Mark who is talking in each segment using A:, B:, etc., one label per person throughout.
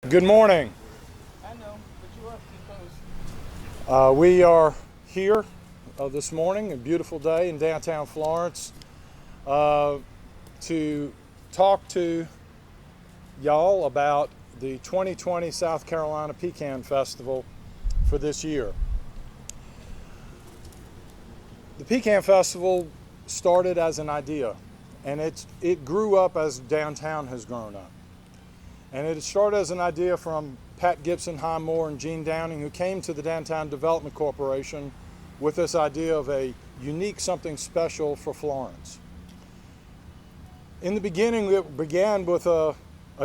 A: Good morning.
B: I know, but you are too close.
A: We are here this morning, a beautiful day in downtown Florence, to talk to y'all about the 2020 South Carolina Pecan Festival for this year. The Pecan Festival started as an idea, and it grew up as downtown has grown up. And it started as an idea from Pat Gibson, High Moore, and Gene Downing, who came to the Downtown Development Corporation with this idea of a unique something special for Florence. In the beginning, it began with a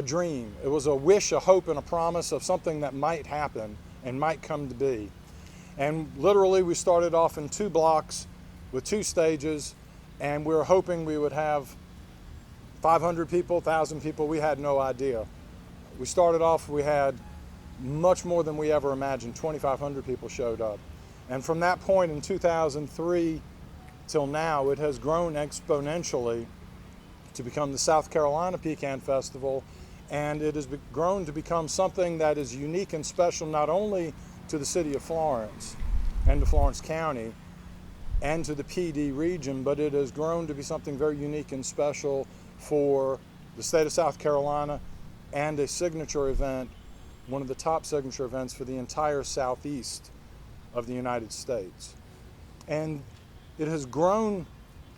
A: dream. It was a wish, a hope, and a promise of something that might happen and might come to be. And literally, we started off in 2 blocks with 2 stages, and we were hoping we would have 500 people, 1,000 people. We had no idea. We started off, we had much more than we ever imagined. 2,500 people showed up. And from that point in 2003 till now, it has grown exponentially to become the South Carolina Pecan Festival. And it has grown to become something that is unique and special not only to the city of Florence and to Florence County and to the PD region, but it has grown to be something very unique and special for the state of South Carolina, and a signature event, one of the top signature events for the entire southeast of the United States. And it has grown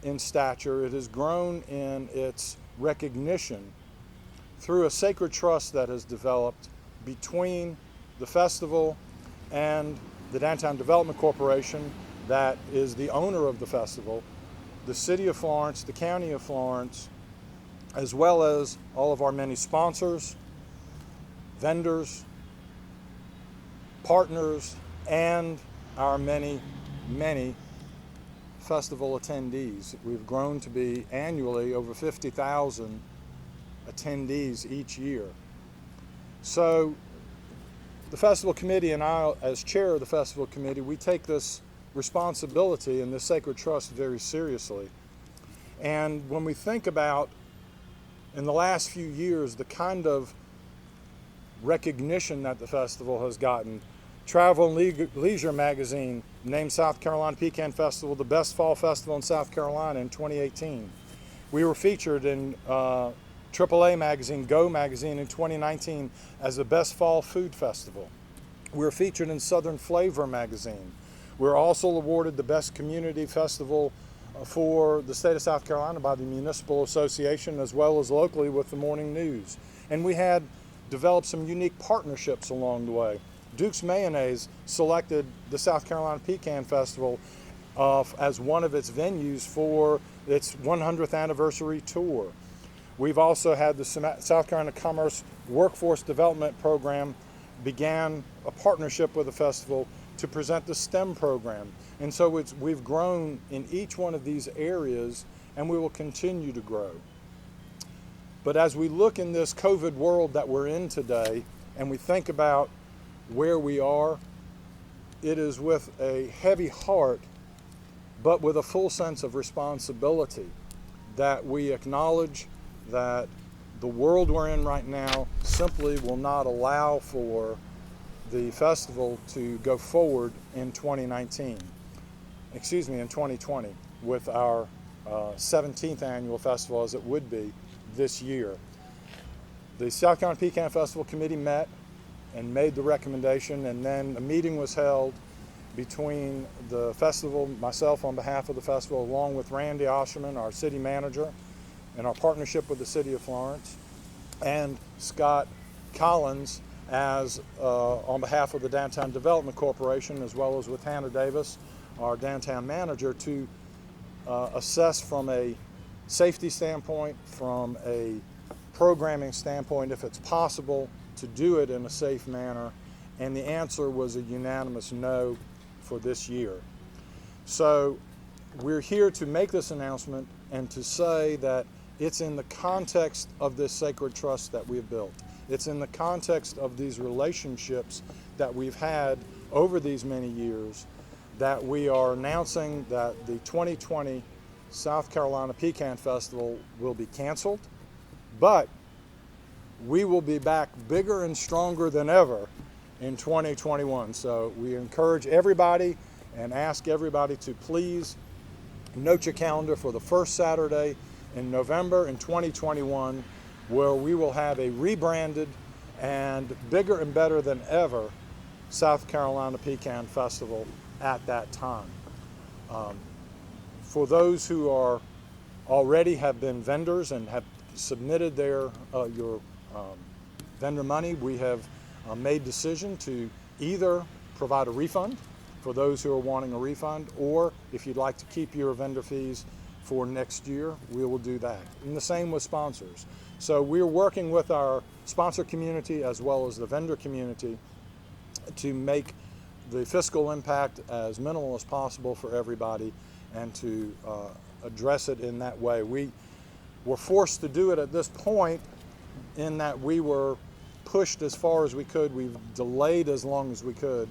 A: in stature, it has grown in its recognition through a sacred trust that has developed between the festival and the Downtown Development Corporation, that is the owner of the festival, the city of Florence, the county of Florence, as well as all of our many sponsors, vendors, partners, and our many, many festival attendees. We've grown to be annually over 50,000 attendees each year. So the festival committee and I, as chair of the festival committee, we take this responsibility and this sacred trust very seriously. And when we think about, in the last few years, the kind of recognition that the festival has gotten, Travel and Leisure magazine named South Carolina Pecan Festival the best fall festival in South Carolina in 2018. We were featured in AAA magazine, Go magazine in 2019 as the best fall food festival. We were featured in Southern Flavor magazine. We were also awarded the best community festival for the state of South Carolina by the Municipal Association, as well as locally with the Morning News. And we had developed some unique partnerships along the way. Duke's Mayonnaise selected the South Carolina Pecan Festival as one of its venues for its 100th anniversary tour. We've also had the South Carolina Commerce Workforce Development Program began a partnership with the festival to present the STEM program. And so we've grown in each one of these areas, and we will continue to grow. But as we look in this COVID world that we're in today, and we think about where we are, it is with a heavy heart, but with a full sense of responsibility, that we acknowledge that the world we're in right now simply will not allow for the festival to go forward in 2020, with our 17th annual festival as it would be this year. The South Carolina Pecan Festival Committee met and made the recommendation, and then a meeting was held between the festival, myself on behalf of the festival, along with Randy Osherman, our city manager, and our partnership with the city of Florence, and Scott Collins as on behalf of the Downtown Development Corporation, as well as with Hannah Davis, our downtown manager, to assess from a safety standpoint, from a programming standpoint, if it's possible to do it in a safe manner. And the answer was a unanimous no for this year. So we're here to make this announcement and to say that it's in the context of this sacred trust that we've built. It's in the context of these relationships that we've had over these many years that we are announcing that the 2020 South Carolina Pecan Festival will be canceled, but we will be back bigger and stronger than ever in 2021. So we encourage everybody and ask everybody to please note your calendar for the first Saturday in November in 2021, where we will have a rebranded and bigger and better than ever South Carolina Pecan Festival at that time. For those who are already have been vendors and have submitted their your vendor money, we have made decision to either provide a refund for those who are wanting a refund, or if you'd like to keep your vendor fees for next year, we will do that. And the same with sponsors. So we're working with our sponsor community as well as the vendor community to make the fiscal impact as minimal as possible for everybody and to address it in that way. We were forced to do it at this point in that we were pushed as far as we could. We've delayed as long as we could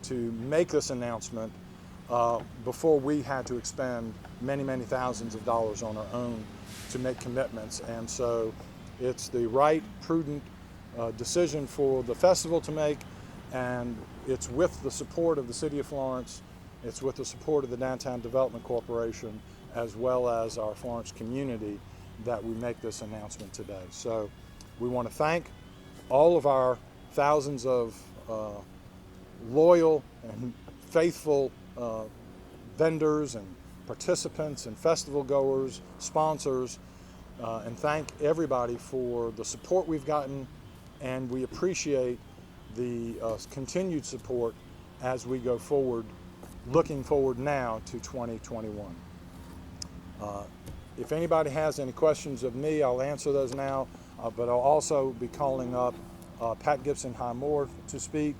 A: to make this announcement before we had to expend many, many thousands of dollars on our own to make commitments. And so it's the right, prudent decision for the festival to make, and it's with the support of the City of Florence, it's with the support of the Downtown Development Corporation, as well as our Florence community, that we make this announcement today. So we want to thank all of our thousands of loyal and faithful vendors and participants and festival goers, sponsors, and thank everybody for the support we've gotten, and we appreciate the continued support as we go forward, looking forward now to 2021. If anybody has any questions of me, I'll answer those now, but I'll also be calling up Pat Gibson High Moore to speak,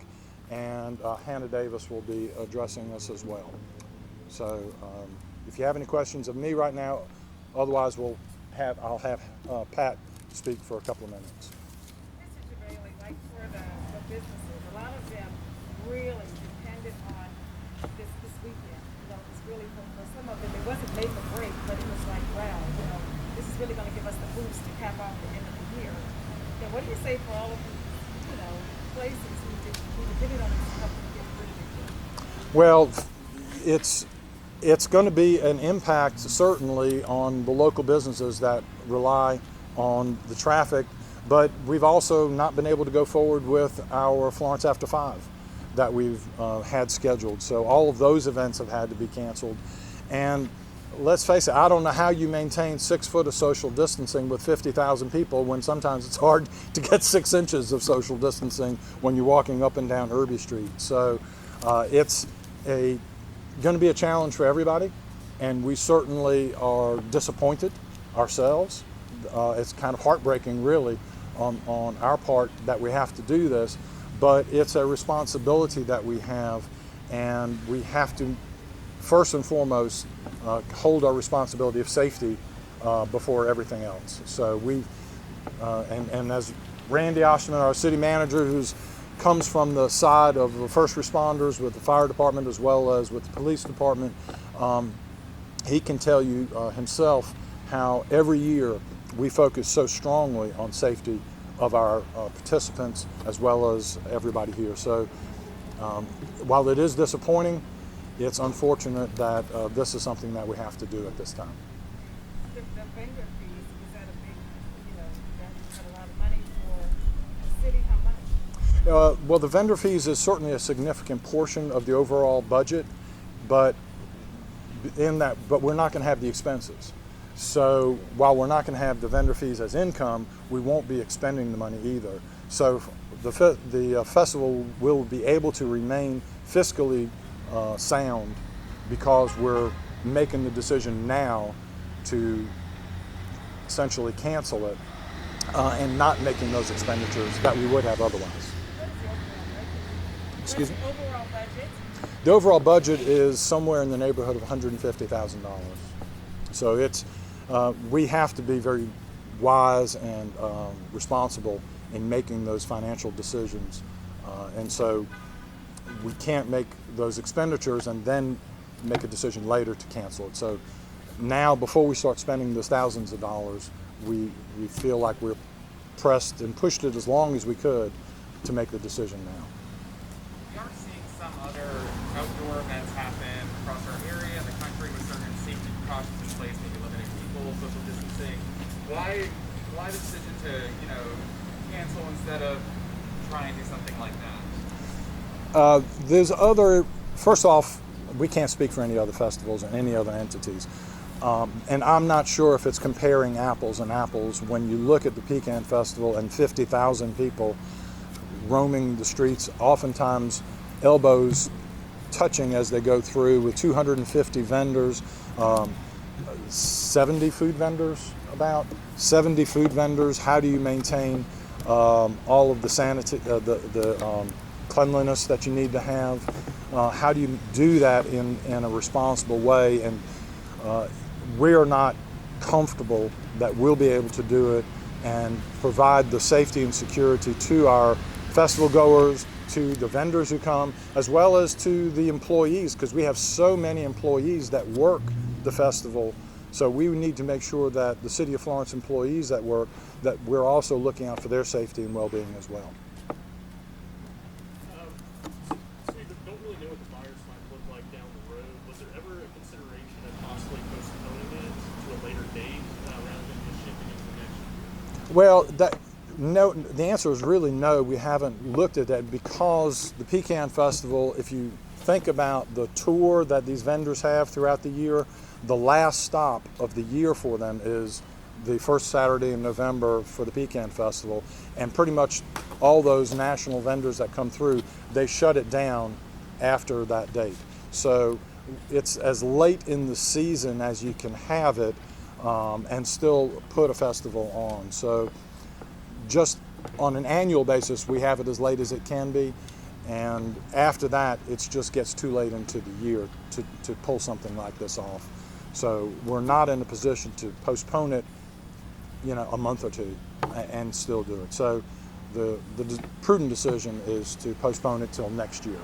A: and Hannah Davis will be addressing us as well. So if you have any questions of me right now, otherwise I'll have Pat speak for a couple of minutes.
B: Mr. Bailey, like for the businesses, a lot of them really depended on this weekend. You know, it's really for some of them, it wasn't make or break, but it was like, wow, you know, this is really going to give us the boost to cap off the end of the year. And what do you say for all of the, you know, places who depended on this stuff to get rid of it?
A: Well, it's going to be an impact certainly on the local businesses that rely on the traffic, but we've also not been able to go forward with our Florence After 5 that we've had scheduled. So all of those events have had to be canceled. And let's face it, I don't know how you maintain 6 foot of social distancing with 50,000 people when sometimes it's hard to get 6 inches of social distancing when you're walking up and down Irby Street. So it's going to be a challenge for everybody, and we certainly are disappointed ourselves. It's kind of heartbreaking, really, on our part that we have to do this, but it's a responsibility that we have, and we have to first and foremost hold our responsibility of safety before everything else. So we and as Randy Osterman, our city manager, who's comes from the side of the first responders with the fire department as well as with the police department, he can tell you himself how every year we focus so strongly on safety of our participants as well as everybody here. So while it is disappointing, it's unfortunate that this is something that we have to do at this time.
B: The vendor fees, is that a big, you know, that's a lot of money for the city? How much?
A: Well, the vendor fees is certainly a significant portion of the overall budget, but we're not going to have the expenses. So while we're not going to have the vendor fees as income, we won't be expending the money either. So the festival will be able to remain fiscally sound because we're making the decision now to essentially cancel it and not making those expenditures that we would have otherwise. Excuse me?
B: What's the overall budget?
A: The overall budget is somewhere in the neighborhood of $150,000. So it's we have to be very wise and responsible in making those financial decisions, and so we can't make those expenditures and then make a decision later to cancel it. So now, before we start spending those thousands of dollars, we feel like we're pressed and pushed it as long as we could to make the decision now.
C: We are seeing some other outdoor events happen across our area and the country with certain safety precautions in place, maybe limiting people, social distancing. Why the decision to, cancel instead of try and do something like that?
A: There's other, first off, we can't speak for any other festivals and any other entities. And I'm not sure if it's comparing apples and apples when you look at the Pecan Festival and 50,000 people roaming the streets, oftentimes elbows touching as they go through, with 250 vendors, 70 food vendors, about 70 food vendors. How do you maintain all of the cleanliness that you need to have? How do you do that in a responsible way? And we are not comfortable that we'll be able to do it and provide the safety and security to our festival goers, to the vendors who come, as well as to the employees, because we have so many employees that work the festival. So we need to make sure that the City of Florence employees that work, that we're also looking out for their safety and well-being as well.
D: So you don't really know what the fires might look like down the road. Was there ever a consideration of possibly postponing it to a later date rather than just shifting it to next year?
A: Well, no. The answer is really no. We haven't looked at that because the Pecan Festival, if you think about the tour that these vendors have throughout the year, the last stop of the year for them is the first Saturday in November for the Pecan Festival. And pretty much all those national vendors that come through, they shut it down after that date. So it's as late in the season as you can have it and still put a festival on. So just on an annual basis, we have it as late as it can be. And after that, it just gets too late into the year to pull something like this off. So we're not in a position to postpone it, a month or two and still do it. So the prudent decision is to postpone it till next year.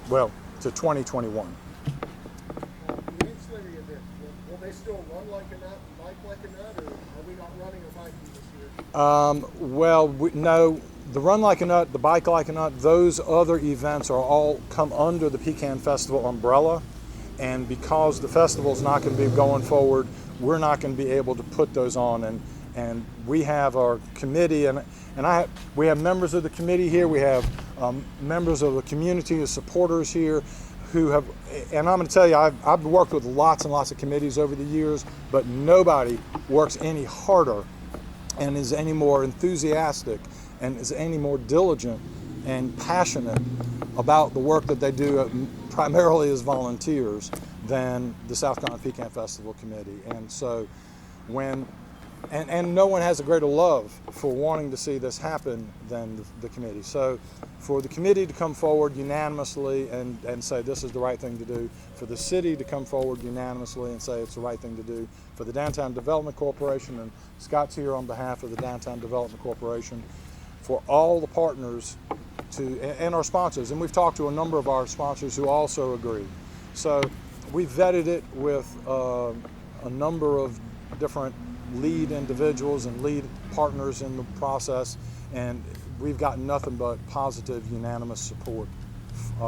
A: Well, to 2021.
E: The ancillary events, will they still run like a nut and bike like a nut, or are we not running a Viking this year?
A: No, the Run Like a Nut, the Bike Like a Nut, those other events are all come under the Pecan Festival umbrella. And because the festival's not going to be going forward, we're not going to be able to put those on. And we have our committee, we have members of the committee here. We have members of the community, as supporters here, who have. And I'm going to tell you, I've worked with lots and lots of committees over the years, but nobody works any harder and is any more enthusiastic and is any more diligent and passionate about the work that they do primarily as volunteers than the South Carolina Pecan Festival Committee. And so and no one has a greater love for wanting to see this happen than the committee. So for the committee to come forward unanimously and say this is the right thing to do, for the city to come forward unanimously and say it's the right thing to do, for the Downtown Development Corporation, and Scott's here on behalf of the Downtown Development Corporation, for all the partners and our sponsors, and we've talked to a number of our sponsors who also agree. So we vetted it with a number of different lead individuals and lead partners in the process, and we've got nothing but positive, unanimous support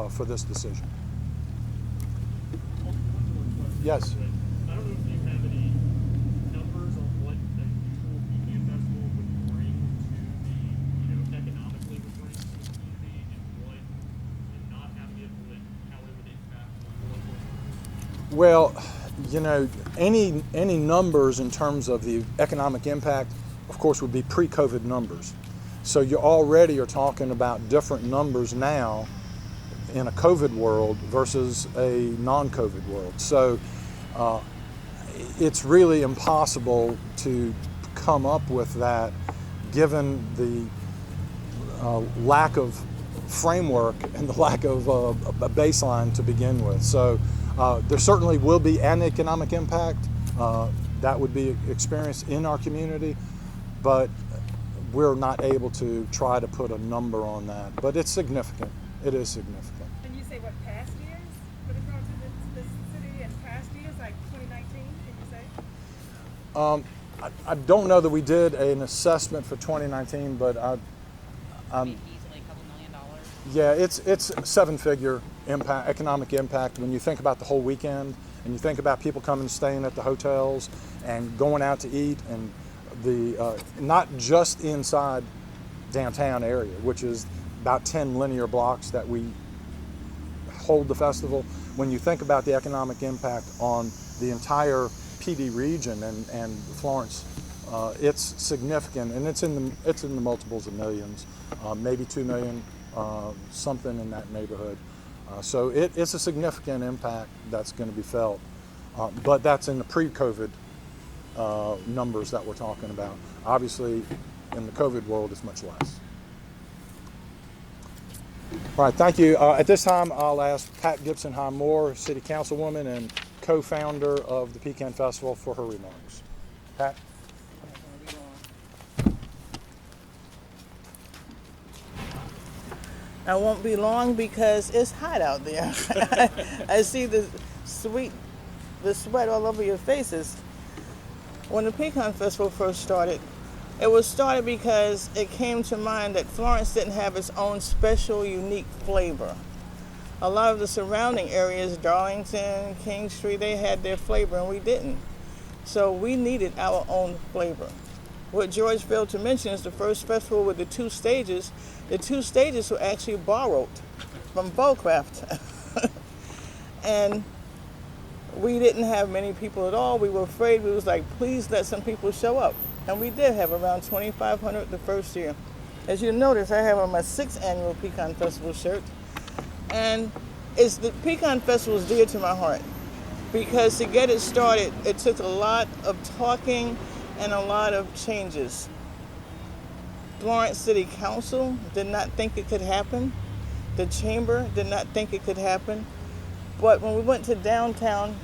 A: for this decision. Yes.
D: I don't know if you have any numbers on what the usual Pecan Festival would bring to the, economically would bring to the community, and not having it would, how it would impact the local.
A: Well, any numbers in terms of the economic impact, of course, would be pre-COVID numbers. So you already are talking about different numbers now in a COVID world versus a non-COVID world. So it's really impossible to come up with that given the lack of framework and the lack of a baseline to begin with. So there certainly will be an economic impact that would be experienced in our community, but we're not able to try to put a number on that. But it's significant. It is significant.
B: And you say what past years would have brought to the city in past years, like 2019, did you say?
A: I don't know that we did an assessment for 2019, but
F: I mean, easily a couple $1 million.
A: yeah, it's seven-figure impact, economic impact when you think about the whole weekend and you think about people coming and staying at the hotels and going out to eat, and the not just inside downtown area, which is about 10 linear blocks that we hold the festival. When you think about the economic impact on the entire PD region and Florence, it's significant, and it's in the multiples of millions, maybe 2 million, something in that neighborhood. So it's a significant impact that's going to be felt, but that's in the pre-COVID numbers that we're talking about. Obviously, in the COVID world, it's much less. All right, thank you. At this time, I'll ask Pat Gibson Moore, City Councilwoman and co-founder of the Pecan Festival, for her remarks. Pat?
G: I won't be long because it's hot out there. I see the sweat all over your faces. When the Pecan Festival first started, it was started because it came to mind that Florence didn't have its own special, unique flavor. A lot of the surrounding areas, Darlington, King Street, they had their flavor and we didn't. So we needed our own flavor. What George failed to mention is the first festival with the two stages. The two stages were actually borrowed from Bowcraft. And we didn't have many people at all. We were afraid. We was like, please let some people show up. And we did have around 2,500 the first year. As you notice, I have on my 6th annual Pecan Festival shirt. And the Pecan Festival is dear to my heart because to get it started, it took a lot of talking and a lot of changes. Florence City Council did not think it could happen. The Chamber did not think it could happen. But when we went to downtown,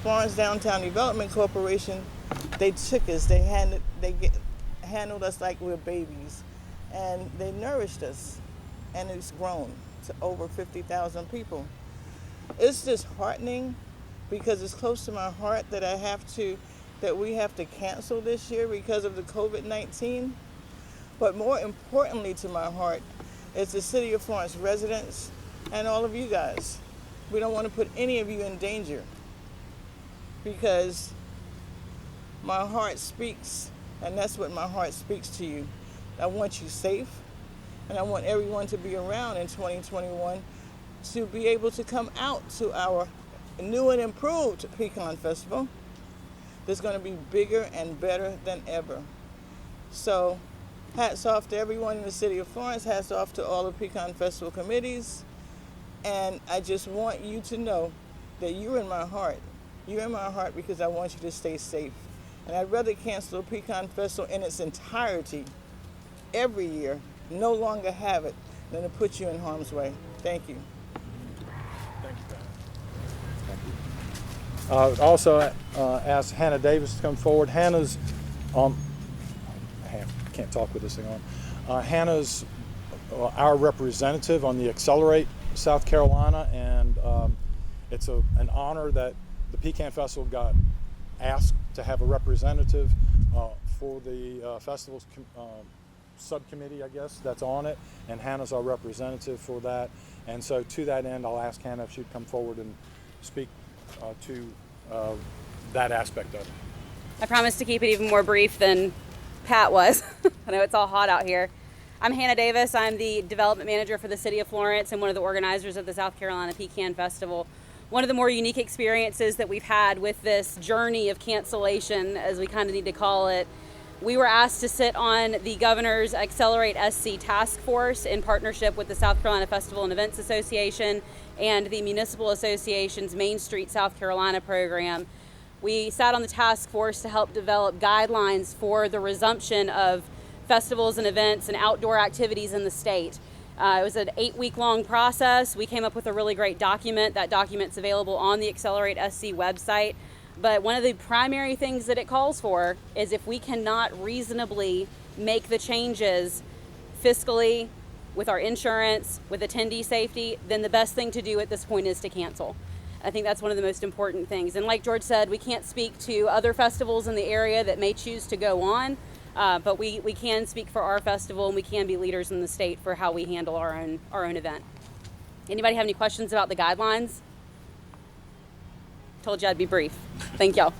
G: Florence Downtown Development Corporation, they took us, they handled us like we're babies. And they nourished us, and it's grown to over 50,000 people. It's disheartening because it's close to my heart that we have to cancel this year because of the COVID-19. But more importantly to my heart is the City of Florence residents and all of you guys. We don't want to put any of you in danger because my heart speaks, and that's what my heart speaks to you. I want you safe, and I want everyone to be around in 2021 to be able to come out to our new and improved Pecan Festival. That's going to be bigger and better than ever. So hats off to everyone in the City of Florence, hats off to all the Pecan Festival committees, and I just want you to know that you're in my heart. You're in my heart because I want you to stay safe. And I'd rather cancel the Pecan Festival in its entirety every year, no longer have it, than to put you in harm's way. Thank you.
A: Thank you, Pat. Also asked Hannah Davis to come forward. Hannah's, I can't talk with this thing on. Hannah's our representative on the Accelerate South Carolina, and it's an honor that the Pecan Festival got asked to have a representative for the festival's subcommittee, I guess, that's on it, and Hannah's our representative for that. And so to that end, I'll ask Hannah if she'd come forward and speak to that aspect of it.
F: I promise to keep it even more brief than Pat was. I know it's all hot out here. I'm Hannah Davis. I'm the development manager for the City of Florence and one of the organizers of the South Carolina Pecan Festival. One of the more unique experiences that we've had with this journey of cancellation, as we kind of need to call it, we were asked to sit on the governor's Accelerate SC task force in partnership with the South Carolina Festival and Events Association and the Municipal Association's Main Street South Carolina program. We sat on the task force to help develop guidelines for the resumption of festivals and events and outdoor activities in the state. It was an 8-week-long process. We came up with a really great document. That document's available on the Accelerate SC website. But one of the primary things that it calls for is if we cannot reasonably make the changes fiscally, with our insurance, with attendee safety, then the best thing to do at this point is to cancel. I think that's one of the most important things. And like George said, we can't speak to other festivals in the area that may choose to go on, but we can speak for our festival, and we can be leaders in the state for how we handle our own event. Anybody have any questions about the guidelines? Told you I'd be brief. Thank y'all.